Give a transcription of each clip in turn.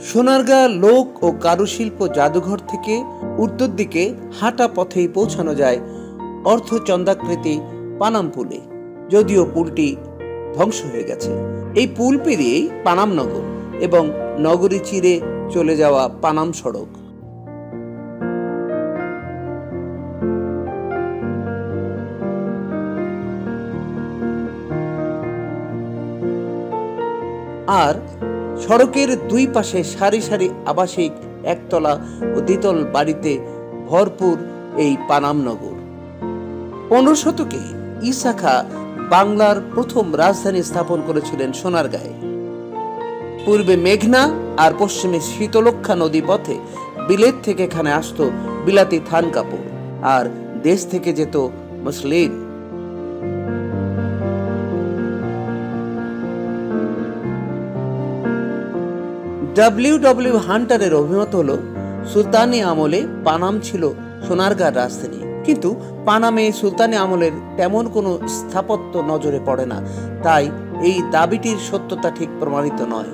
সোনারগাঁ লোক ও কারুশিল্প জাদুঘর থেকে উত্তর দিকে হাঁটা পথেই পৌঁছানো যায় অর্ধচন্দ্রাকৃতি পানাম পুলে, যদিও পুলটি ধ্বংস হয়ে গেছে। এই পুল পেরিয়েই পানাম নগর এবং নগরী চিরে চলে যাওয়া পানাম সড়ক। আর সড়কের দুই পাশে সারি সারি আবাসিক একতলা ও দ্বিতল বাড়িতে ভরপুর এই পানাম নগর। 15 শতকে ঈসা খাঁ বাংলার প্রথম রাজধানী স্থাপন করেছিলেন সোনারগাঁয়ে। পূর্বে মেঘনা আর পশ্চিমে শীতলক্ষা নদী পথে বিলেত থেকে এখানে আসতো বিলাতি থান কাপড়, আর দেশ থেকে যেত মুসলিম। ডব্লিউ হান্টারের অভিমত হলো, সুলতানি আমলে পানাম ছিল সোনারগাঁর রাজধানী, কিন্তু পানামে সুলতানি আমলের তেমন কোনো স্থাপত্য নজরে পড়ে না, তাই এই দাবিটির সত্যতা ঠিক প্রমাণিত নয়।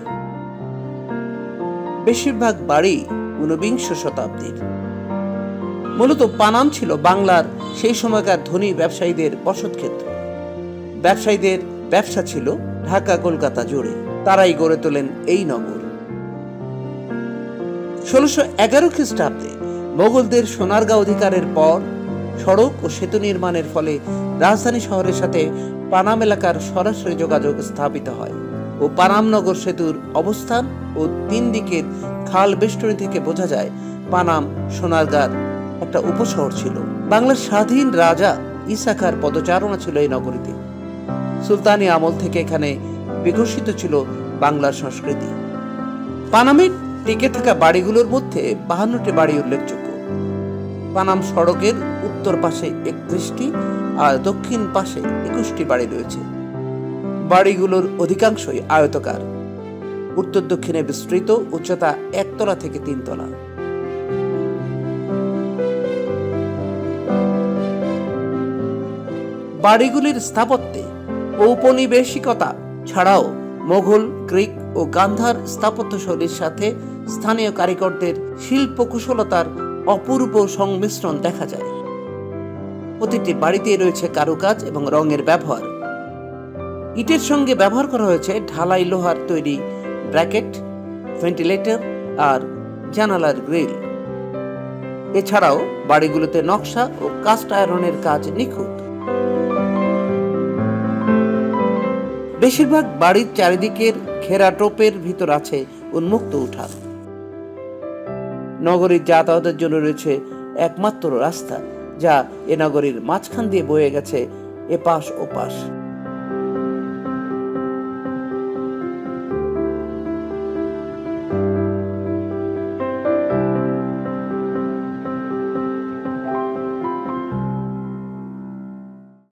বেশিরভাগ বাড়ি 19বিংশ শতাব্দীর। মূলত পানাম ছিল বাংলার সেই সময়কার ধনী ব্যবসায়ীদের বসতক্ষেত্র। ব্যবসায়ীদের ব্যবসা ছিল ঢাকা কলকাতা জুড়ে, তারাই গড়ে তোলেন এই নগর। 1611 খ্রিস্টাব্দে মোগলদের সোনারগাঁ অধিকারের পর সড়ক ও সেতু নির্মাণের ফলে রাজধানী শহরের সাথে পানাম এলাকার সরাসরি যোগাযোগ স্থাপিত হয় ও পানাম নগর সেতুর অবস্থান ও 3 দিকের খাল বেষ্টনী থেকে বোঝা যায় পানাম সোনারগাঁর একটা উপশহর ছিল। বাংলার স্বাধীন রাজা ঈসা খাঁর পদচারণা ছিল এই নগরীতে। সুলতানি আমল থেকে এখানে বিকশিত ছিল বাংলার সংস্কৃতি। পানামের টিকে থাকা বাড়িগুলোর মধ্যে 52টি বাড়ি উল্লেখযোগ্য। পানাম সড়কের উত্তর পাশে 31টি আর দক্ষিণ পাশে 21টি বাড়ি রয়েছে। বাড়িগুলোর অধিকাংশই আয়তাকার, উত্তর দক্ষিণে বিস্তৃত, উচ্চতা 1 তলা থেকে 3 তলা। বাড়িগুলির স্থাপত্যে ঔপনিবেশিকতা ছাড়াও মোগল, গ্রিক ও গান্ধার স্থাপত্যশৈলীর সাথে স্থানীয় কারিগরদের শিল্প কুশলতার অপূর্ব সংমিশ্রণ দেখা যায়। প্রতিটি বাড়িতে রয়েছে কারুকাজ এবং রঙের ব্যবহার। ইটের সঙ্গে ব্যবহার করা হয়েছে ঢালাই লোহার তৈরি ব্র্যাকেট, ভেন্টিলেটর আর জানালার গ্রিল। এছাড়াও বাড়িগুলোতে নকশা ও কাস্ট আয়রনের কাজ নিখুঁত। বেশিরভাগ বাড়ির চারিদিকের ঘেরা টোপের ভিতর আছে উন্মুক্ত উঠান। নগরীর যাতায়াতের জন্য রয়েছে একমাত্র রাস্তা, যা এ নগরীর মাঝখান দিয়ে বয়ে গেছে এপাশ ওপাশ।